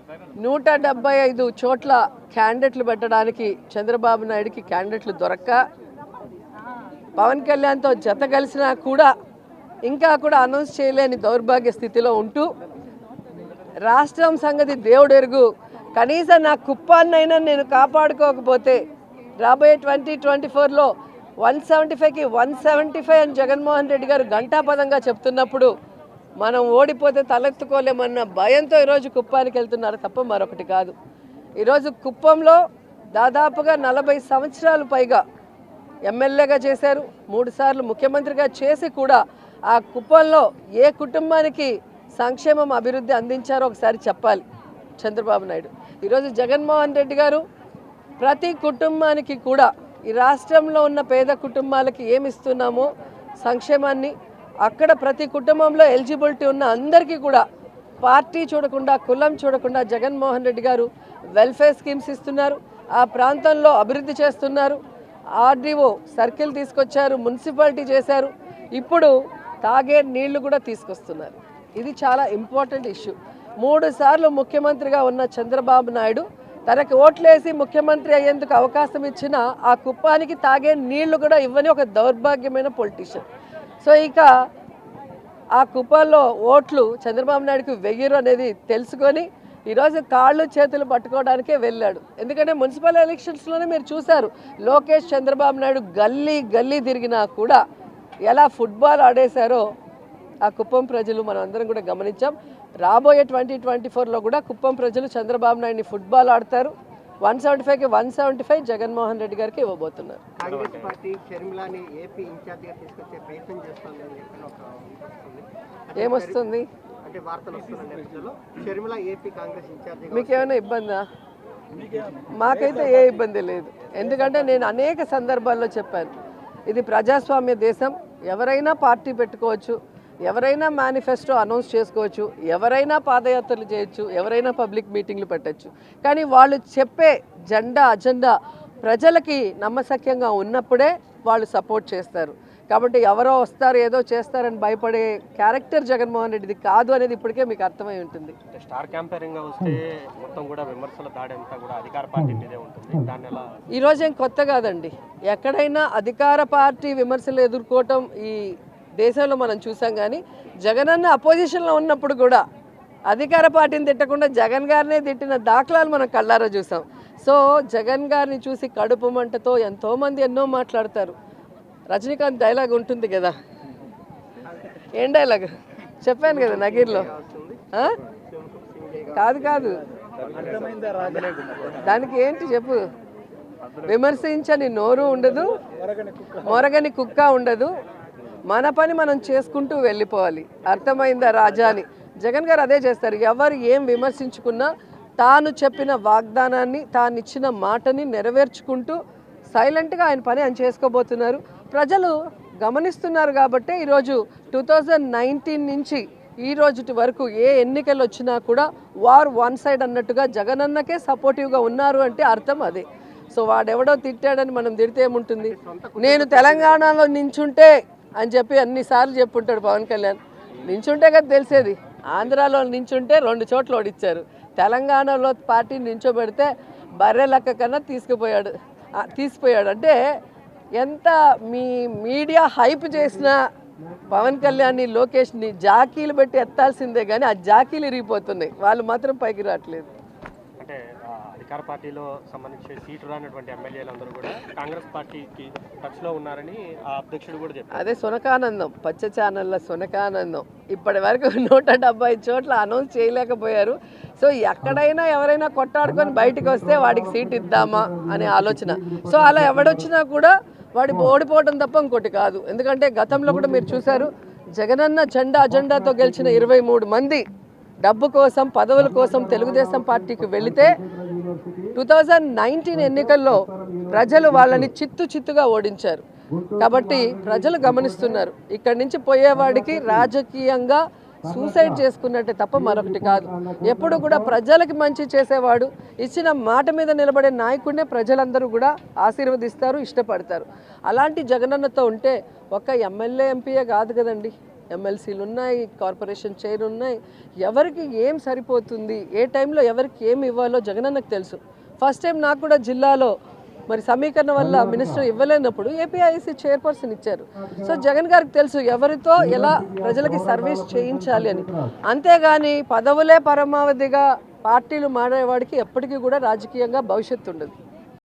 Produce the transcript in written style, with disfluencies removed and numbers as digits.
175 చోట్ల క్యాండిడేట్లు పెట్టడానికి చంద్రబాబు నాయుడుకి క్యాండిడేట్లు దొరక్క పవన్ కళ్యాణ్తో జత కలిసినా కూడా ఇంకా కూడా అనౌన్స్ చేయలేని దౌర్భాగ్య స్థితిలో ఉంటూ రాష్ట్రం సంగతి దేవుడు ఎరుగు, కనీసం నా కుప్పాన్నైనా నేను కాపాడుకోకపోతే రాబోయే 2024లో 175కి 175 అని జగన్మోహన్ రెడ్డి గారు ఘంటాపదంగా చెప్తున్నప్పుడు మనం ఓడిపోతే తలెత్తుకోలేమన్న భయంతో ఈరోజు కుప్పానికి వెళ్తున్నారు తప్ప మరొకటి కాదు. ఈరోజు కుప్పంలో దాదాపుగా 40 సంవత్సరాలు పైగా ఎమ్మెల్యేగా చేశారు, 3 సార్లు ముఖ్యమంత్రిగా చేసి కూడా ఆ కుప్పంలో ఏ కుటుంబానికి సంక్షేమం అభివృద్ధి అందించారో ఒకసారి చెప్పాలి చంద్రబాబు నాయుడు. ఈరోజు జగన్మోహన్ రెడ్డి గారు ప్రతి కుటుంబానికి కూడా ఈ రాష్ట్రంలో ఉన్న పేద కుటుంబాలకి ఏమి ఇస్తున్నామో సంక్షేమాన్ని అక్కడ ప్రతి కుటుంబంలో ఎలిజిబిలిటీ ఉన్న అందరికీ కూడా పార్టీ చూడకుండా కులం చూడకుండా జగన్మోహన్ రెడ్డి గారు వెల్ఫేర్ స్కీమ్స్ ఇస్తున్నారు. ఆ ప్రాంతంలో అభివృద్ధి చేస్తున్నారు. ఆర్డీఓ సర్కిల్ తీసుకొచ్చారు, మున్సిపాలిటీ చేశారు, ఇప్పుడు తాగే నీళ్లు కూడా తీసుకొస్తున్నారు. ఇది చాలా ఇంపార్టెంట్ ఇష్యూ. 3 సార్లు ముఖ్యమంత్రిగా ఉన్న చంద్రబాబు నాయుడు తనకు ఓట్లేసి ముఖ్యమంత్రి అయ్యేందుకు అవకాశం ఇచ్చిన ఆ కుప్పానికి తాగే నీళ్లు కూడా ఇవ్వని ఒక దౌర్భాగ్యమైన పొలిటీషియన్. సో ఇక ఆ కుప్పంలో ఓట్లు చంద్రబాబు నాయుడుకి వెయ్యరు అనేది తెలుసుకొని ఈరోజు కాళ్ళు చేతులు పట్టుకోవడానికే వెళ్ళాడు. ఎందుకంటే మున్సిపల్ ఎలక్షన్స్లోనే మీరు చూశారు, లోకేష్ చంద్రబాబు నాయుడు గల్లీ గల్లీ తిరిగినా కూడా ఎలా ఫుట్బాల్ ఆడేశారో ఆ కుప్పం ప్రజలు మనం అందరం కూడా గమనించాం. రాబోయే 2024లో కూడా కుప్పం ప్రజలు చంద్రబాబు నాయుడిని ఫుట్బాల్ ఆడతారు. 175కి 175 జగన్మోహన్ రెడ్డి గారికి ఇవ్వబోతున్నారు. కాంగ్రెస్ పార్టీ షర్మిలాని ఏపీ ఇన్ఛార్జిగా తీసుకొచ్చే ప్రయత్నం చేస్తుందని ఏమొస్తుంది అంటే వార్తలు వస్తున్న నేపథ్యంలో షర్మిల ఏపీ కాంగ్రెస్ ఇన్ఛార్జిగా మీకేమైనా ఇబ్బందా? మాకైతే ఏ ఇబ్బంది లేదు. ఎందుకంటే నేను అనేక సందర్భాల్లో చెప్పాను, ఇది ప్రజాస్వామ్య దేశం, ఎవరైనా పార్టీ పెట్టుకోవచ్చు, ఎవరైనా మేనిఫెస్టో అనౌన్స్ చేసుకోవచ్చు, ఎవరైనా పాదయాత్రలు చేయొచ్చు, ఎవరైనా పబ్లిక్ మీటింగ్లు పెట్టచ్చు. కానీ వాళ్ళు చెప్పే అజెండా ప్రజలకి నమ్మశక్యంగా ఉన్నప్పుడే వాళ్ళు సపోర్ట్ చేస్తారు. కాబట్టి ఎవరో వస్తారు ఏదో చేస్తారని భయపడే క్యారెక్టర్ జగన్మోహన్ రెడ్డిది కాదు అనేది ఇప్పటికే మీకు అర్థమై ఉంటుంది. స్టార్ క్యాంపెయినింగ్ వస్తే మొత్తం కూడా విమర్శల దాడి అంతా కూడా అధికార పార్టీ మీదే ఉంటుంది. దాన్ని ఎలా ఈరోజు ఏం కొత్త కాదండి, ఎక్కడైనా అధికార పార్టీ విమర్శలు ఎదుర్కోవటం ఈ దేశంలో మనం చూసాం. కానీ జగన్ అన్న అపోజిషన్లో ఉన్నప్పుడు కూడా అధికార పార్టీని తిట్టకుండా జగన్ గారినే తిట్టిన దాఖలాలు మనం కళ్ళారా చూసాం. సో జగన్ గారిని చూసి కడుపు మంటతో ఎంతోమంది ఎన్నో మాట్లాడతారు. రజనీకాంత్ డైలాగ్ ఉంటుంది కదా, ఏం డైలాగ్ చెప్పాను కదా నగీర్లో, కాదు దానికి ఏంటి చెప్పు, విమర్శించని నోరు ఉండదు, మొరగని కుక్క ఉండదు, మన పని మనం చేసుకుంటూ వెళ్ళిపోవాలి, అర్థమైందా రాజా అని జగన్ గారు అదే చేస్తారు. ఎవరు ఏం విమర్శించుకున్నా తాను చెప్పిన వాగ్దానాన్ని తాను ఇచ్చిన మాటని నెరవేర్చుకుంటూ సైలెంట్గా ఆయన పని ఆయన చేసుకోబోతున్నారు. ప్రజలు గమనిస్తున్నారు కాబట్టి ఈరోజు 2019 నుంచి ఈ రోజు వరకు ఏ ఎన్నికలు వచ్చినా కూడా వార్ వన్ సైడ్ అన్నట్టుగా జగనన్నకే సపోర్టివ్గా ఉన్నారు అంటే అర్థం అదే. సో వాడెవడో తిట్టాడని మనం తిడితే ఏముంటుంది, నేను తెలంగాణలో నించుంటే అని చెప్పి అన్నిసార్లు చెప్పుంటాడు పవన్ కళ్యాణ్. నించుంటే కదా తెలిసేది, ఆంధ్రాలో నించుంటే 2 చోట్ల ఓడిచ్చారు, తెలంగాణలో పార్టీని నించోబెడితే బర్రె లెక్క కన్నా తీసిపోయాడు. అంటే ఎంత మీ మీడియా హైప్ చేసినా పవన్ కళ్యాణ్ని లోకేష్ని జాకీలు పెట్టి ఎత్తాల్సిందే కానీ ఆ జాకీలు ఇరిగిపోతున్నాయి, వాళ్ళు మాత్రం పైకి రావట్లేదు. అంటే అధికార పార్టీలో సంబంధించి సీటు రానటువంటి ఎమ్మెల్యేలందరూ కూడా కాంగ్రెస్ పార్టీకి టచ్లో ఉన్నారని ఆ అధ్యక్షుడు కూడా చెప్పారు. అదే సునకానందం, పచ్చ ఛానళ్ళ సునకానందం. ఇప్పటి వరకు 175 చోట్ల అనౌన్స్ చేయలేకపోయారు. సో ఎక్కడైనా ఎవరైనా కొట్టాడుకొని బయటకు వస్తే వాడికి సీట్ ఇద్దామా అనే ఆలోచన. సో అలా ఎవడొచ్చినా కూడా వాడి ఓడిపోవడం తప్ప ఇంకోటి కాదు. ఎందుకంటే గతంలో కూడా మీరు చూశారు, జగనన్న అజెండాతో గెలిచిన 23 మంది డబ్బు కోసం పదవుల కోసం తెలుగుదేశం పార్టీకి వెళితే 2019 ఎన్నికల్లో ప్రజలు వాళ్ళని చిత్తుగా ఓడించారు. కాబట్టి ప్రజలు గమనిస్తున్నారు, ఇక్కడి నుంచి పోయేవాడికి రాజకీయంగా సూసైడ్ చేసుకున్నట్టే తప్ప మరొకటి కాదు. ఎప్పుడు కూడా ప్రజలకి మంచి చేసేవాడు, ఇచ్చిన మాట మీద నిలబడే నాయకుడినే ప్రజలందరూ కూడా ఆశీర్వదిస్తారు, ఇష్టపడతారు. అలాంటి జగనన్నతో ఉంటే ఒక ఎమ్మెల్యే ఎంపీయే కాదు కదండి, ఎమ్మెల్సీలు ఉన్నాయి, కార్పొరేషన్ చైర్ ఉన్నాయి. ఎవరికి ఏం సరిపోతుంది, ఏ టైంలో ఎవరికి ఏం ఇవ్వాలో జగనన్నకు తెలుసు. ఫస్ట్ టైం నాకు కూడా జిల్లాలో మరి సమీకరణ వల్ల మినిస్టర్ ఇవ్వలేనప్పుడు ఏపీఐసి చైర్పర్సన్ ఇచ్చారు. సో జగన్ గారికి తెలుసు ఎవరితో ఎలా ప్రజలకి సర్వీస్ చేయించాలి అని. అంతేగాని పదవులే పరమావధిగా పార్టీలు మారేవాడికి ఎప్పటికీ కూడా రాజకీయంగా భవిష్యత్తు ఉండదు.